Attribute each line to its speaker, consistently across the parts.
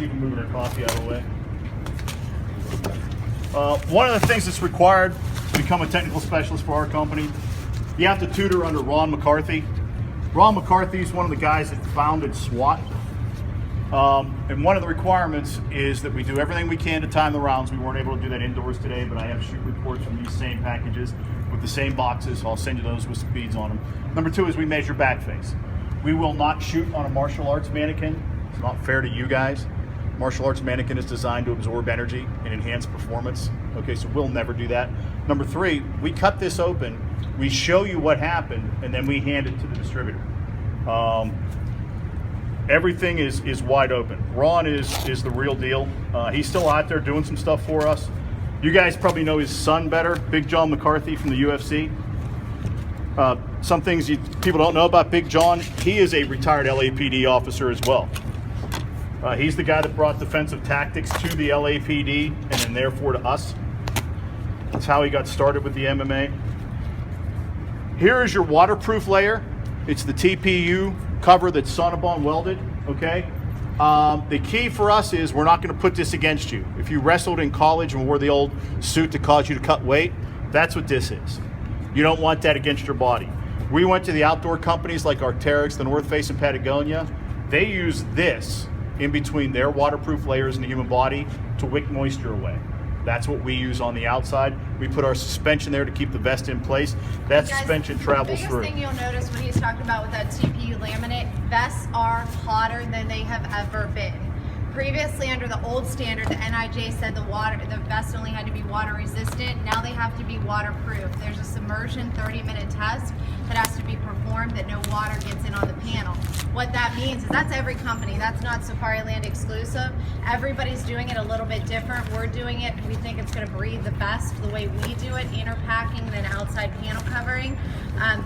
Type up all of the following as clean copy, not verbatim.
Speaker 1: She's even moving her coffee out of the way. One of the things that's required to become a technical specialist for our company, you have to tutor under Ron McCarthy. Ron McCarthy is one of the guys that founded SWAT. And one of the requirements is that we do everything we can to time the rounds. We weren't able to do that indoors today, but I have shoot reports from these same packages with the same boxes. I'll send you those with speeds on them. Number two is we measure back face. We will not shoot on a martial arts mannequin. It's not fair to you guys. Martial arts mannequin is designed to absorb energy and enhance performance. Okay, so we'll never do that. Number three, we cut this open, we show you what happened, and then we hand it to the distributor. Everything is wide open. Ron is the real deal. He's still out there doing some stuff for us. You guys probably know his son better, Big John McCarthy from the UFC. Some things people don't know about Big John, he is a retired LAPD officer as well. He's the guy that brought defensive tactics to the LAPD and then therefore to us. That's how he got started with the MMA. Here is your waterproof layer. It's the TPU cover that's Sonobon welded, okay? The key for us is we're not gonna put this against you. If you wrestled in college and wore the old suit that caused you to cut weight, that's what this is. You don't want that against your body. We went to the outdoor companies like Arc'teryx, the North Face, and Patagonia. They use this in between their waterproof layers in the human body to wick moisture away. That's what we use on the outside. We put our suspension there to keep the vest in place. That suspension travels through.
Speaker 2: The biggest thing you'll notice when he's talking about with that TPU laminate, vests are hotter than they have ever been. Previously, under the old standard, the NIJ said the vest only had to be water resistant. Now they have to be waterproof. There's a submersion 30-minute test that has to be performed that no water gets in on the panel. What that means is that's every company. That's not Safariland exclusive. Everybody's doing it a little bit different. We're doing it, we think it's going to breathe the best the way we do it, inner packing, then outside panel covering.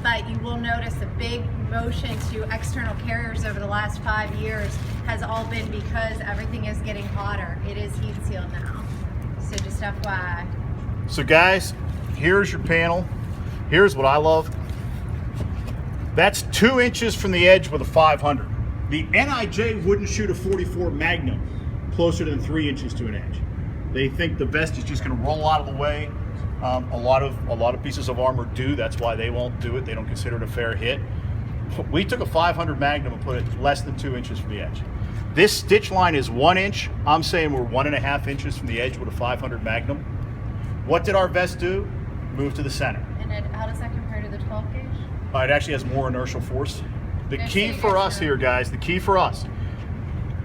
Speaker 2: But you will notice a big motion to external carriers over the last 5 years has all been because everything is getting hotter. It is heat sealed now. So just FYI.
Speaker 1: So guys, here's your panel. Here's what I love. That's 2 inches from the edge with a 500. The NIJ wouldn't shoot a 44 Magnum closer than 3 inches to an edge. They think the vest is just going to roll out of the way. A lot of pieces of armor do. That's why they won't do it. They don't consider it a fair hit. We took a 500 Magnum and put it less than 2 inches from the edge. This stitch line is 1 inch. I'm saying we're 1.5 inches from the edge with a 500 Magnum. What did our vest do? Move to the center.
Speaker 2: And then how does that compare to the 12 gauge?
Speaker 1: It actually has more inertial force. The key for us here, guys, the key for us,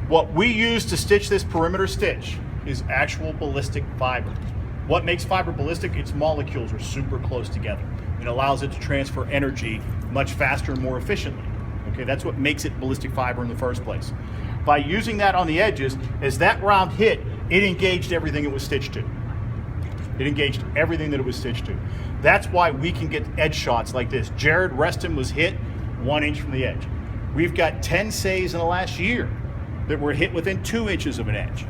Speaker 1: what we use to stitch this perimeter stitch is actual ballistic fiber. What makes fiber ballistic? Its molecules are super close together. It allows it to transfer energy much faster and more efficiently. Okay, that's what makes it ballistic fiber in the first place. By using that on the edges, as that round hit, it engaged everything it was stitched to. It engaged everything that it was stitched to. That's why we can get edge shots like this. Jared Reston was hit 1 inch from the edge. We've got 10 saves in the last year that were hit within 2 inches of an edge.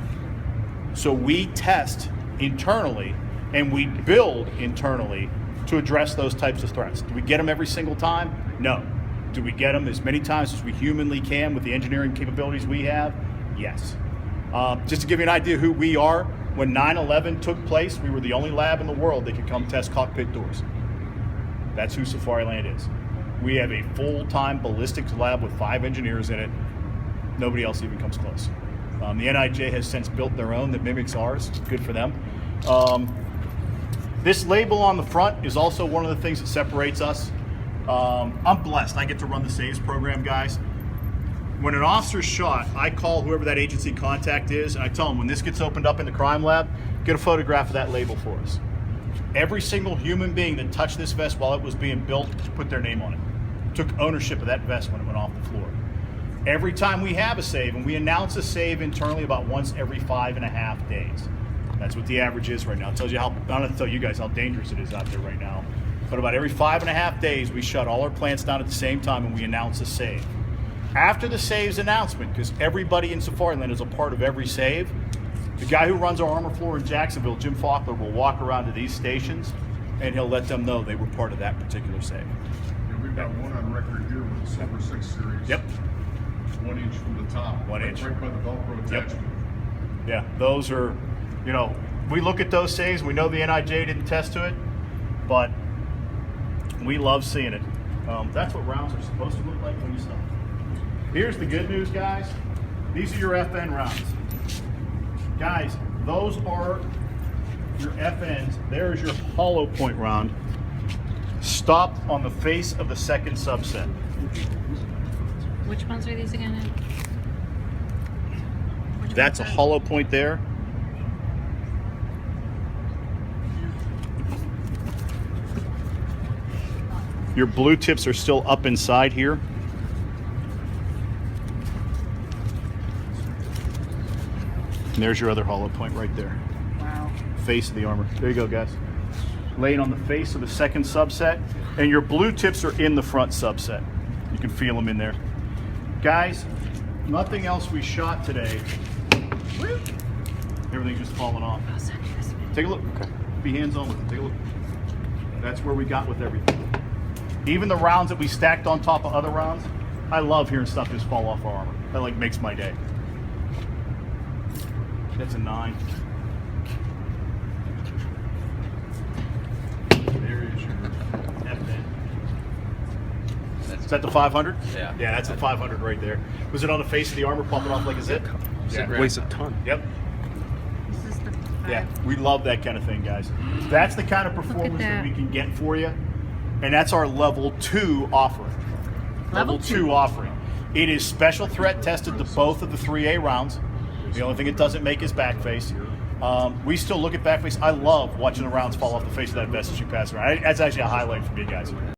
Speaker 1: So we test internally and we build internally to address those types of threats. Do we get them every single time? No. Do we get them as many times as we humanly can with the engineering capabilities we have? Yes. Just to give you an idea who we are, when 9/11 took place, we were the only lab in the world that could come test cockpit doors. That's who Safariland is. We have a full-time ballistics lab with 5 engineers in it. Nobody else even comes close. The NIJ has since built their own that mimics ours. Good for them. This label on the front is also one of the things that separates us. I'm blessed. I get to run the SAVES program, guys. When an officer's shot, I call whoever that agency contact is, and I tell them, when this gets opened up in the crime lab, get a photograph of that label for us. Every single human being that touched this vest while it was being built put their name on it. Took ownership of that vest when it went off the floor. Every time we have a save, and we announce a save internally about once every 5.5 days. That's what the average is right now. It tells you how, I don't have to tell you guys how dangerous it is out there right now. But about every 5.5 days, we shut all our plants down at the same time and we announce a save. After the saves announcement, because everybody in Safariland is a part of every save, the guy who runs our armor floor in Jacksonville, Jim Faulkner, will walk around to these stations and he'll let them know they were part of that particular save.
Speaker 3: Yeah, we've got one on record here with the Silver 6 series.
Speaker 1: Yep.
Speaker 3: 1 inch from the top.
Speaker 1: 1 inch.
Speaker 3: Right by the Velcro attachment.
Speaker 1: Yep. Yeah, those are, you know, we look at those saves. We know the NIJ didn't test to it, but we love seeing it. That's what rounds are supposed to look like when you stop. Here's the good news, guys. These are your FN rounds. Guys, those are your FNs. There's your hollow point round. Stopped on the face of the second subset.
Speaker 4: Which ones are these again? Which
Speaker 1: That's a
Speaker 4: ones are-
Speaker 1: hollow point there. Your blue tips are still up inside here. And there's your other hollow point right there.
Speaker 4: Wow.
Speaker 1: Face of the armor. There you go, guys. Laying on the face of the second subset. And your blue tips are in the front subset. You can feel them in there. Guys, nothing else we shot today. Everything's just falling off.
Speaker 4: I'll send you this.
Speaker 1: Take a look. Okay. Be hands on with it. Take a look. That's where we got with everything. Even the rounds that we stacked on top of other rounds, I love hearing stuff just fall off our armor. That like makes my day. That's a 9. There is your FN. Is that the 500?
Speaker 5: Yeah.
Speaker 1: Yeah, that's a 500 right there. Was it on the face of the armor popping off like a zip? Yeah.
Speaker 6: Weighs a ton.
Speaker 1: Yep.
Speaker 4: This is the
Speaker 1: Yeah, we love that kind of thing, guys. That's the kind of performance that
Speaker 4: that.
Speaker 1: we can get for you, and that's our level 2 offering.
Speaker 4: Level
Speaker 1: 2 offering. It is special threat tested to both of the 3A rounds. The only thing it doesn't make is backface. We still look at backface. I love watching the rounds fall off the face of that vest as you pass around. That's actually a highlight for me, guys.